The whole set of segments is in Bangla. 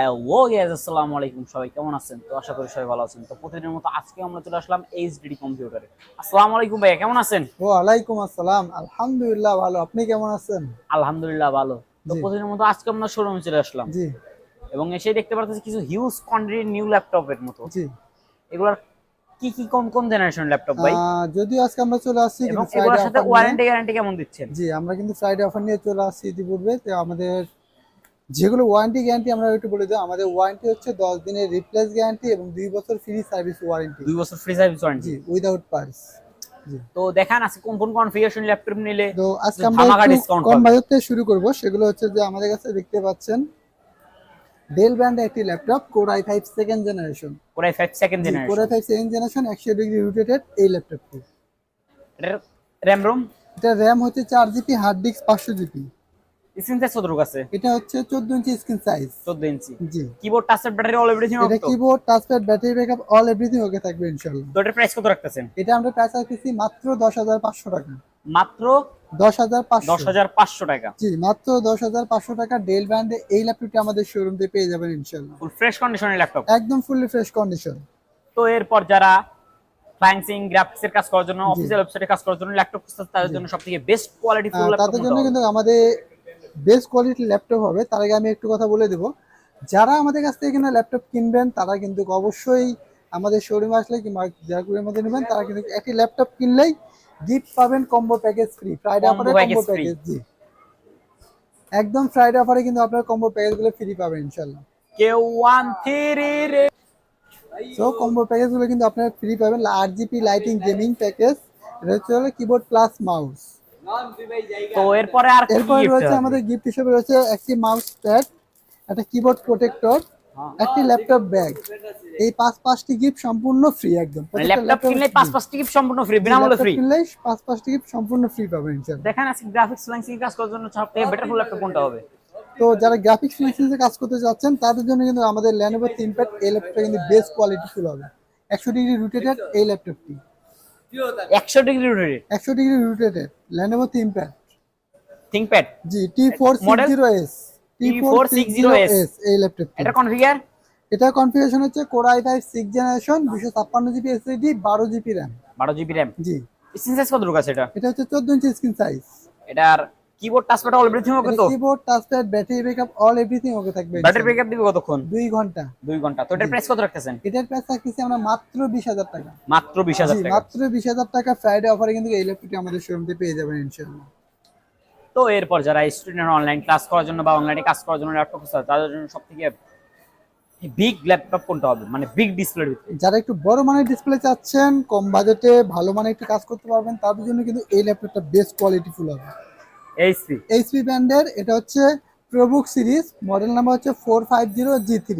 হ্যালো গাইস, আসসালামু আলাইকুম। সবাই কেমন আছেন? তো আশা করি সবাই ভালো আছেন। তো প্রতিদিনের মতো আজকে আমরা চলে আসলাম এইচডি কম্পিউটারে। আসসালামু আলাইকুম ভাইয়া, কেমন আছেন? ওয়ালাইকুম আসসালাম, আলহামদুলিল্লাহ ভালো। আপনি কেমন আছেন? আলহামদুলিল্লাহ ভালো। তো জি প্রতিদিনের মতো আজকে আমরা শোরুমে চলে আসলাম জি এবং এসে দেখতে পারতেছি কিছু হিউজ কোয়ান্টিটির নিউ ল্যাপটপের মতো। জি এগুলার কি কি কোন কোন জেনারেশন ল্যাপটপ ভাই? যদিও আজকে আমরা চলে আসছি এবং কিন্তু ফ্রাইডে এগুলোর সাথে অফার নিয়ে। ওয়ারেন্টি গ্যারান্টি কেমন দিচ্ছেন? জি, আমরা কিন্তু ফ্রাইডে অফার নিয়ে চলে আসছি ইতিপূর্বে। তো আমাদের যেগুলো ওয়ারেন্টি গ্যারান্টি আমরা একটু বলে দিই। আমাদের ওয়ারেন্টি হচ্ছে 10 দিনের রিপ্লেস গ্যারান্টি এবং 2 বছর ফ্রি সার্ভিস ওয়ারেন্টি। 2 বছর ফ্রি সার্ভিস ওয়ারেন্টি। জি, উইদাউট পার্স। জি, তো দেখান আজকে কোন কোন কনফিগারেশন ল্যাপটপ নিলে তো আজকে আমরা ধামাকা একটু ডিসকাউন্ট কম পাবে। বাজেট থেকে শুরু করব। সেগুলো হচ্ছে যে আমাদের কাছে দেখতে পাচ্ছেন ডেল ব্র্যান্ডের একটি laptop core i5 second generation. Core i 5 second জি, core generation. i5 second generation 100 degree rotated এই ল্যাপটপটি। এটার র‍্যাম রোম এটা র্যাম হচ্ছে 4 GB, hard disk 500 GB. Screen size কতটুকু আছে? এটা হচ্ছে 14 ইঞ্চি স্ক্রিন সাইজ। 14 ইঞ্চি। জি, keyboard touchpad battery all everything এটা ওকে তো? Keyboard touchpad battery backup all everything okay থাকবে ইনশাআল্লাহ। তো এটার প্রাইস কত রাখতেছেন? এটা আমরা প্রাইস রাখতেছি মাত্র 10,500 টাকা। মাত্র 10,500। 10,500 টাকা। জি, মাত্র 10,500 টাকা ডেল ব্র্যান্ডে এই ল্যাপটপটি আমাদের শোরুম থেকে পেয়ে যাবেন ইনশাআল্লাহ। ফুল ফ্রেশ কন্ডিশনের ল্যাপটপ। একদম ফুললি ফ্রেশ কন্ডিশন। তো এরপর যারা ফ্লাইং গ্রাফিক্সের কাজ করার জন্য, জি অফিসিয়াল ওয়েবসাইটে কাজ করার জন্য ল্যাপটপ খুঁজতেছে, তাদের জি জন্য সবথেকে বেস্ট কোয়ালিটি ফুল ল্যাপটপ তাদের কোনটা জন্য হবে? কিন্তু আমাদের বেস্ট কোয়ালিটির ল্যাপটপ হবে। তার আগে আমি একটু কথা বলে দেবো, যারা আমাদের কাছ থেকে কিনা ল্যাপটপ কিনবেন তারা কিন্তু অবশ্যই আমাদের শোরুমে আসলে কিংবা যারা কুরিয়ার মধ্যে নেবেন তারা কিন্তু একটি ল্যাপটপ কিনলেই গিফট পাবেন, combo package free. Friday combo অফারে প্যাকেজ কম্বো ফ্রি। প্যাকেজ। জি, একদম ফ্রাইডে অফারে কিন্তু আপনার কম্বো প্যাকেজগুলো ফ্রি পাবেন ইনশাআল্লাহ। কেউ 13 রে। সো কম্বো প্যাকেজগুলো কিন্তু আপনারা ফ্রি পাবেন। 8 জিবি লাইটিং গেমিং প্যাকেজ, এটা হচ্ছে হলো কিবোর্ড প্লাস মাউস। তো এরপরে আর কি এরপরে গিফট রয়েছে হবে? আমাদের গিফট হিসেবে রয়েছে একটি মাউস প্যাড, একটা কিবোর্ড প্রোটেক্টর, একটি ল্যাপটপ ব্যাগ। এই পাঁচটি গিফট সম্পূর্ণ ফ্রি একদম। মানে প্রত্যেকটা ল্যাপটপ ল্যাপটপ কিনলে 5 টি গিফট সম্পূর্ণ ফ্রি, বিনামূল্যে ল্যাপটপ ফ্রি। কিনলেই পাঁচটি গিফট সম্পূর্ণ ফ্রি পাবেন ইনশাআল্লাহ। দেখেন আজকে গ্রাফিক্স ফ্লাইং কাজ করার জন্য সবথেকে বেটার ফুল ল্যাপটপ কোনটা হবে? তো যারা গ্রাফিক্স ফিনিশিংয়ে কাজ করতে যাচ্ছেন তাদের জন্য কিন্তু আমাদের Lenovo ThinkPad এই ল্যাপটপটা কিন্তু বেস্ট কোয়ালিটি ফুল হবে। 100 ডিগ্রি রোটেটেড এই ল্যাপটপটি। 100 degree rotate. 100 degree rotated Lenovo ThinkPad। ThinkPad জি, মডেল T460S। T460S। T460S এই ল্যাপটপটি। এটা কনফিগার? এটা কনফিগারেশন হচ্ছে Core i5 6th generation, 256 GB SSD, 12 GB RAM. 12 GB RAM. জি, স্ক্রিন সাইজ কতটুকু আছে এটা? এটা হচ্ছে 14 ইঞ্চি স্ক্রিন সাইজ। এটার keyboard touchpad all everything okay এটা তো? Keyboard touchpad battery backup all everything okay থাকবে ব্যাটারি ইনশাআল্লাহ। ব্যাকআপ দিবে কতক্ষণ? 2 ঘন্টা। 2 ঘন্টা। তো এটার জি, প্রাইস কত রাখতেছেন? এটার প্রাইস রাখতেছি আমরা মাত্র 20,000 টাকা। মাত্র জি, 20,000 টাকা। মাত্র 20,000 টাকা ফ্রাইডে অফারে কিন্তু এই ল্যাপটপটি আমাদের শোরুম থেকে পেয়ে যাবেন ইনশাআল্লাহ। তো এরপর যারা স্টুডেন্ট অনলাইন ক্লাস করার জন্য বা অনলাইনে কাজ করার জন্য ল্যাপটপ খুঁজছে, তাদের জন্য সবথেকে বিগ ল্যাপটপ কোনটা হবে, মানে বিগ ডিসপ্লের ভিতরে? যারা একটু বড় মানের ডিসপ্লে চাচ্ছেন, কম বাজেটে ভালো মানের একটু কাজ করতে পারবেন, তাদের জন্য কিন্তু এই ল্যাপটপটা বেস্ট কোয়ালিটি ফুল হবে। এইচপি এইচপি ব্র্যান্ডের এটা হচ্ছে প্রোবুক সিরিজ, মডেল নাম্বার হচ্ছে 450G3।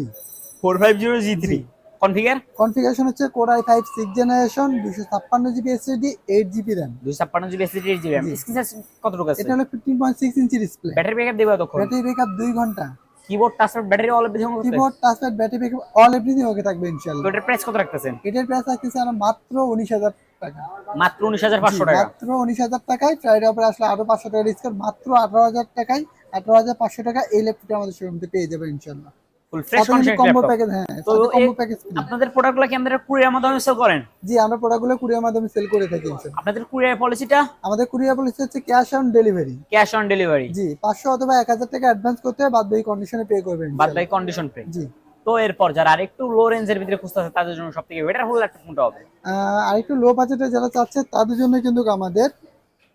450G3। জি, কনফিগার? কনফিগারেশন হচ্ছে Core i5 6th generation, 256 GB SSD, 8 GB RAM. 256 GB SSD, 8 GB RAM. জি, স্ক্রিন সাইজ কতটুকু আছে? এটা হলো 15.6 ইঞ্চি ডিসপ্লে। ব্যাটারি ব্যাকআপ দিবে কতক্ষণ? ব্যাটারি ব্যাকআপ 2 ঘন্টা। Keyboard touchpad battery all everything ওকে? Keyboard touchpad battery backup all everything okay থাকবে তো ইনশাআল্লাহ। এটার প্রাইস কত রাখতেছেন? এটার প্রাইস রাখতেছি আমরা মাত্র 19,000 টাকা। মাত্র জি, 19,500 টাকা। মাত্র 19,000 টাকায় ফ্রাইডে অফারে আসলে আরো 500 টাকা ডিসকাউন্ট, মাত্র 18,000 টাকায় 18,500 টাকা এই ল্যাপটপটা আমাদের শোরুম থেকে পেয়ে যাবেন ইনশাআল্লাহ। ফুল ফ্রেশ সাথে কিন্তু কন্ডিশনের কম্বো ল্যাপটপ। প্যাকেজ, হ্যাঁ তো সাথে কম্বো প্যাকেজ ফ্রি। আপনাদের প্রোডাক্টগুলো কি আমাদের কুরিয়ার মাধ্যমে সেল করেন? জি, আমরা প্রোডাক্টগুলো কুরিয়ার মাধ্যমে সেল করে থাকি ইনশাআল্লাহ। আপনাদের কুরিয়ার পলিসিটা? আমাদের কুরিয়ার পলিসি হচ্ছে cash on delivery. Cash on delivery. জি, 500 অথবা 1,000 টাকা অ্যাডভান্স করতে হবে, বাদ বাকি কন্ডিশনে পে করবেন বাদ বাই ইনশাআল্লাহ। Condition pay. জি, তো এরপর যারা আরেকটু লো রেঞ্জের ভিতরে খুঁজতেছে, তাদের জন্য সবথেকে বেটার ফুল ল্যাপটপ কোনটা হবে? আর একটু লো বাজেটে যারা চাচ্ছে তাদের জন্য কিন্তু আমাদের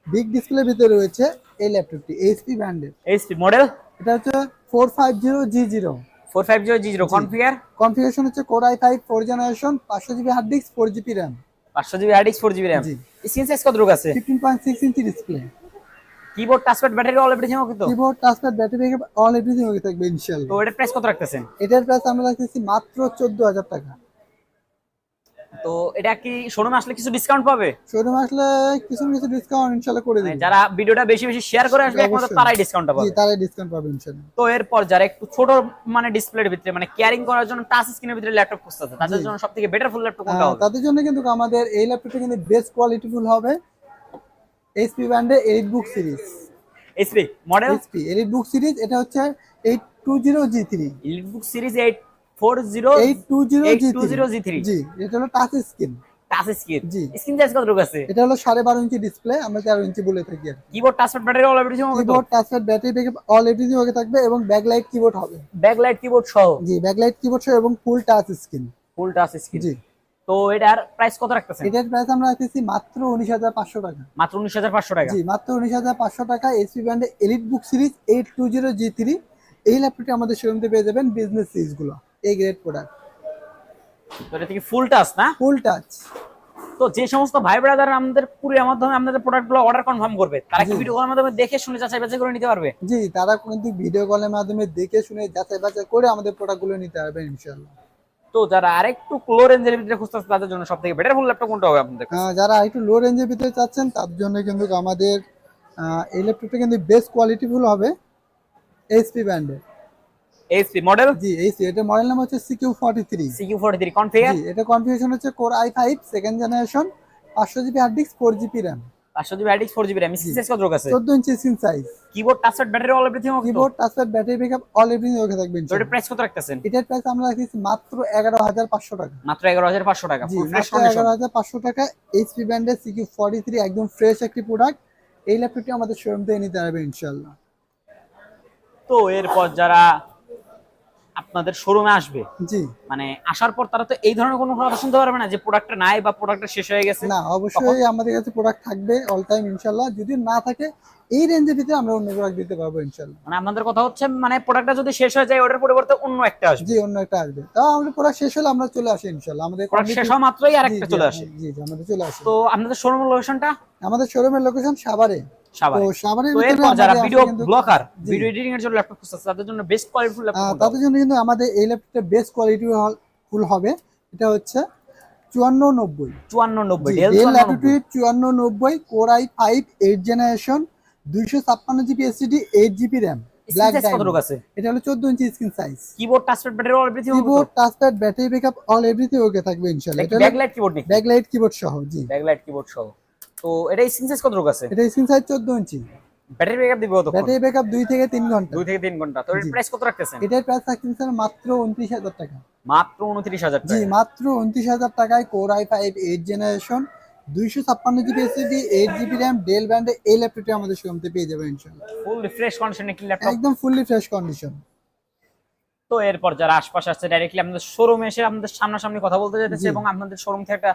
বিগ ডিসপ্লের ভিতরে রয়েছে এই ল্যাপটপটি, এইচপি ব্র্যান্ডের। HP model? এটা হচ্ছে 450G0। 450G0। জি, কনফিগার? কনফিগারেশন হচ্ছে Core i5 4th generation, 500 GB hard disk, 4 GB RAM. 500 GB hard disk, 4 GB RAM. জি, স্ক্রিন সাইজ কতটুকু আছে? 15.6 inch display. Keyboard touchpad battery all everything okay তো? Keyboard touchpad battery backup all everything okay থাকবে তো ইনশাআল্লাহ। এটার প্রাইস কত রাখতেছেন? এটার প্রাইস আমরা রাখতেছি মাত্র 14,000 টাকা। তো এটা কি শোরুমে আসলে কিছু ডিসকাউন্ট পাবে? শোরুম আসলে কিছু কিছু ডিসকাউন্ট ইনশাআল্লাহ করে মানে দিব। যারা ভিডিওটা বেশি বেশি শেয়ার করে আসবে একমাত্র অবশ্যই। তারাই ডিসকাউন্টটা জি, পাবে। তারাই ডিসকাউন্ট পাবে ইনশাআল্লাহ। তো এরপর যারা একটু ছোট মানে ডিসপ্লের ভিতরে, মানে ক্যারিং করার জন্য টাচ স্ক্রিনের ভিতরে ল্যাপটপ খুঁজতেছে, তাদের জি, জন্য সবথেকে বেটার ফুল ল্যাপটপ কোনটা হবে? তাদের জন্য কিন্তু আমাদের এই ল্যাপটপটা কিন্তু বেস্ট কোয়ালিটি ফুল হবে। এইচপি ব্র্যান্ডের এলিট বুক series. HP model? HP elite বুক সিরিজ, এটা হচ্ছে 820G3 EliteBook series 840 820G3 820G3 জি, এটা হলো টাচ স্ক্রিন। Touch screen. জি, স্ক্রিন সাইজ কত আছে? এটা হলো 12.5 ইঞ্চি ডিসপ্লে, আমরা 13 ইঞ্চি বলে থাকি আর কি। Keyboard touchpad battery all everything হবে তো? Keyboard touchpad battery backup all everything okay থাকবে এবং ব্যাকলাইট কিবোর্ড হবে। ব্যাকলাইট কিবোর্ড সহ? জি, ব্যাকলাইট কিবোর্ড সহ এবং full touch screen. Full touch screen. জি। তো এটার প্রাইস কত রাখতেছেন? এটার প্রাইস আমরা রাখতেছি মাত্র 19,500 টাকা। মাত্র 19,500 টাকা? জি, মাত্র 19,500 টাকা। এইচপি ব্র্যান্ডের এলিটবুক সিরিজ 820G3 এই ল্যাপটপটি আমাদের শোরুমে পেয়ে যাবেন। বিজনেস সিরিজ গুলো এই গ্রেড প্রোডাক্ট। তো এটা থেকে ফুল টাচ না? ফুল টাচ। তো যে সমস্ত ভাই ব্রাদার আমাদের কুরিয়ার মাধ্যমে আমাদের প্রোডাক্টগুলো অর্ডার কনফার্ম করবে, তারা কি ভিডিও কলের মাধ্যমে দেখে শুনে যাচাই বাছাই করে নিতে পারবে? জি, তারা কিন্তু ভিডিও কলের মাধ্যমে দেখে শুনে যাচাই বাছাই করে আমাদের প্রোডাক্টগুলো নিতে পারবেন ইনশাআল্লাহ। তো যারা আরেকটু লো রেঞ্জের ভিতরে খুঁজতেছে তাদের জন্য সবথেকে বেটার ফুল ল্যাপটপ কোনটা হবে আপনাদের কাছে? যারা একটু লো রেঞ্জের ভিতরে চাচ্ছেন তার জন্য কিন্তু আমাদের এই ল্যাপটপটা কিন্তু বেস্ট কোয়ালিটিফুল হবে এইচপি ব্র্যান্ডের। HP model? জি, এইচপি। এটা মডেল নাম হচ্ছে CQ43। CQ43 configure? জি, এটা কনফিগারেশন হচ্ছে core i5 second generation, 500GB hard disk, 4GB RAM। 500GB hard disk, 4GB RAM। Screen size কত আছে? 14 inch screen size. Keyboard touchpad battery all everything হবে তো? Keyboard touchpad battery backup all everything okay থাকবে তো ইনশাআল্লাহ। এটার প্রাইস কত রাখতেছেন? এটার প্রাইস আমরা রাখছি মাত্র 11,500 টাকা। মাত্র 11,500 টাকা। জি, ফুল ফ্রেশ মাত্র কন্ডিশন। 11,500 টাকা। এইচপি ব্র্যান্ডের CQ43 একদম ফ্রেশ একটি প্রোডাক্ট। এই ল্যাপটপটি আমাদের শোরুম থেকে নিতে পারবে ইনশাআল্লাহ। তো এরপর যারা আপনাদের শোরুমে আসবে, জি, মানে আসার পর তারা তো এই ধরনের কোনো কথা শুনতে পারবে না যে প্রোডাক্টটা নাই বা প্রোডাক্টটা শেষ হয়ে গেছে? না, অবশ্যই আমাদের কাছে প্রোডাক্ট থাকবে অল টাইম ইনশাআল্লাহ। যদি না থাকে এই রেঞ্জের ভিতরে আমরা অন্য প্রোডাক্ট দিতে পারবো ইনশাআল্লাহ। মানে আপনাদের কথা হচ্ছে মানে প্রোডাক্টটা যদি শেষ হয়ে যায় ওটার পরিবর্তে অন্য একটা আসবে? জি, অন্য একটা আসবে। তাও আমাদের প্রোডাক্ট শেষ হলে আমরা চলে আসি ইনশাআল্লাহ। আমাদের প্রোডাক্ট শেষ হওয়া মাত্রই আরেকটা চলে আসে? জি, জি, আমাদের চলে আসে। তো আপনাদের শোরুমের লোকেশনটা? আমাদের শোরুমের লোকেশন সাভারে। সাভারে। তো সাভারের তো ভিতরে এরপর যারা আমাদের ভিডিও আছে কিন্তু ব্লগার, জি, ভিডিও এডিটিং এর জন্য ল্যাপটপ খুঁজতেছে তাদের জন্য বেস্ট কোয়ালিটিফুল ল্যাপটপ তাদের জন্য কিন্তু আমাদের এই ল্যাপটপটা বেস্ট কোয়ালিটি ফুল হবে। এটা হচ্ছে 5490। 5490 Dell Dell Latitude 5490 core i5 8 generation, 256GB SSD, 8GB RAM, black screen size কত ডায়মন্ড। আছে? এটা হলো 14 inch screen size. Keyboard touchpad battery all everything হবে তো? Keyboard touchpad battery backup all everything okay থাকবে ইনশাআল্লাহ। এটা ব্যাকলাইট কিবোর্ড নাকি? ব্যাকলাইট কিবোর্ড সহ। জি, ব্যাকলাইট কিবোর্ড সহ। তো এটা স্ক্রিন সাইজ কত আছে? এটা স্ক্রিন সাইজ 14 ইঞ্চি। ব্যাটারি ব্যাকআপ দিবে কত? ব্যাটারি ব্যাকআপ 2 থেকে 3 ঘন্টা। 2 থেকে 3 ঘন্টা। তো এর জি। প্রাইস কত রাখতেছেন? এটার প্রাইস থাকছে মাত্র 29,000 টাকা। মাত্র 29,000 জি, টাকা? মাত্র 29,000 টাকায় core i5 8 generation, 256GB SSD, 8GB RAM, Dell ব্র্যান্ডের এই ল্যাপটপটি আমাদের শোরুমে পেয়ে যাবেন ইনশাআল্লাহ। ফুল রিফ্রেশ কন্ডিশন একটি ল্যাপটপ। একদম ফুললি ফ্রেশ কন্ডিশন। তো এরপর যারা আশপাশে আসছে ডাইরেক্টলি আপনাদের শোরুমে এসে আপনাদের সামনাসামনি কথা বলতে যেতেছে জি। এবং আপনাদের শোরুম থেকে একটা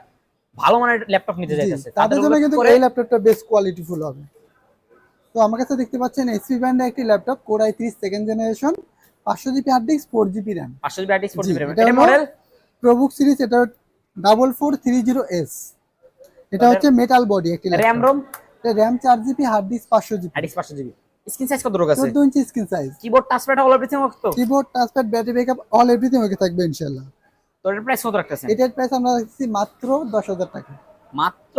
ভালো মানের ল্যাপটপ নিতে জি, চাইতেছে তাদের জন্য কিন্তু করে এই ল্যাপটপটা বেস্ট কোয়ালিটি ফুল হবে। তো আমার কাছে দেখতে পাচ্ছেন এইচপি ব্র্যান্ডের একটি laptop core i3 second generation, 500GB hard disk, 4GB RAM। 500GB hard disk, 4GB G, RAM। এটা এটা হলো মডেল প্রবুক সিরিজ, এটা 4430S। এটা হচ্ছে মেটাল বডি একটি RAM ল্যাপটপ। ROM? এটা RAM 4GB hard disk 500GB। Hard disk 500GB। Screen size কত আছে? 14 inch screen size. Keyboard touchpad all everything হবে তো? Keyboard touchpad battery backup all everything okay থাকবে ইনশাআল্লাহ। তো এর প্রাইস কত রাখতেছেন? এটার প্রাইস আমরা রাখছি মাত্র 10,000 টাকা। মাত্র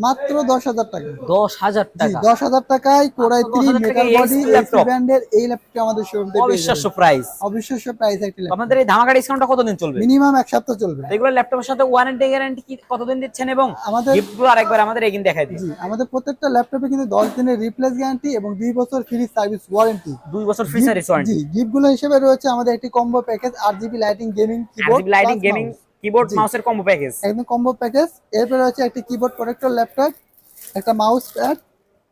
মাত্র 10,000 টাকা। 10,000 জি, টাকা? 10,000 টাকায় কোর i3 10,000 মেটাল টাকায় বডি এই এইচপি ল্যাপটপ? ব্র্যান্ডের এই ল্যাপটপটি আমাদের শোরুম থেকে পেয়ে অবিশ্বাস্য যাবেন। প্রাইস। অবিশ্বাস্য প্রাইস একটি ল্যাপটপ। আপনাদের এই ধামাকা ডিসকাউন্টটা কতদিন চলবে? মিনিমাম 1 সপ্তাহ চলবে। এগুলো ল্যাপটপের সাথে ওয়ারেন্টি গ্যারান্টি কি কতদিন দিচ্ছেন এবং আমাদের গিফটগুলো আরেকবার আমাদের এগিয়ে দেখাই দিন। জি, আমাদের প্রত্যেকটা ল্যাপটপে কিন্তু 10 দিনের রিপ্লেস গ্যারান্টি এবং 2 বছর ফ্রি সার্ভিস ওয়ারেন্টি। 2 বছর ফ্রি সার্ভিস ওয়ারেন্টি। জি, গিফটগুলো হিসেবে রয়েছে আমাদের একটি combo package, RGB lighting gaming keyboard, RGB lighting gaming keyboard জি। মাউসের কম্বো প্যাকেজ। একদম কম্বো প্যাকেজ। এরপরে রয়েছে একটি কিবোর্ড প্রোটেক্টর ল্যাপটপ, একটা মাউস প্যাড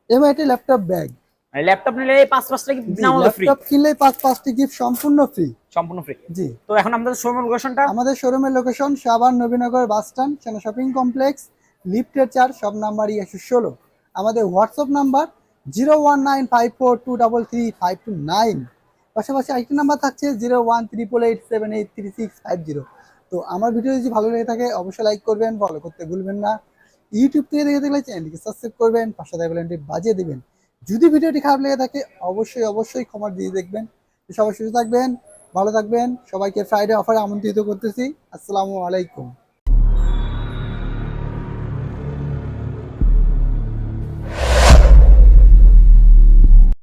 এবং একটি ল্যাপটপ ব্যাগ। মানে ল্যাপটপ নিলে এই 5-5টা কি বিনামূল্যে ফ্রি? ল্যাপটপ কিনলে 5-5টি গিফট সম্পূর্ণ ফ্রি। সম্পূর্ণ ফ্রি। জি। তো এখন আমাদের শোরুমের লোকেশনটা? আমাদের শোরুমের location Savar Nabinagar bus stand, সেনা শপিং কমপ্লেক্স, লিফটের 4, সব নাম্বারই 116। আমাদের হোয়াটসঅ্যাপ নাম্বার 01954233529। পাশাপাশি আরেকটি নাম্বার থাকছে 01388783650। তো আমার ভিডিও যদি ভালো লেগে থাকে অবশ্যই লাইক করবেন, ফলো করতে ভুলবেন না। ইউটিউব থেকে দেখে দেখলে চ্যানেলটিকে সাবস্ক্রাইব করবেন, পাশে থাকা বেলটি বাজিয়ে দিবেন। যদি ভিডিওটি খারাপ লেগে থাকে অবশ্যই ক্ষমা দিয়ে দেখবেন। সবাই সুস্থ থাকবেন, ভালো থাকবেন। সবাইকে ফ্রাইডে অফারে আমন্ত্রিত করতেছি। আসসালামু আলাইকুম।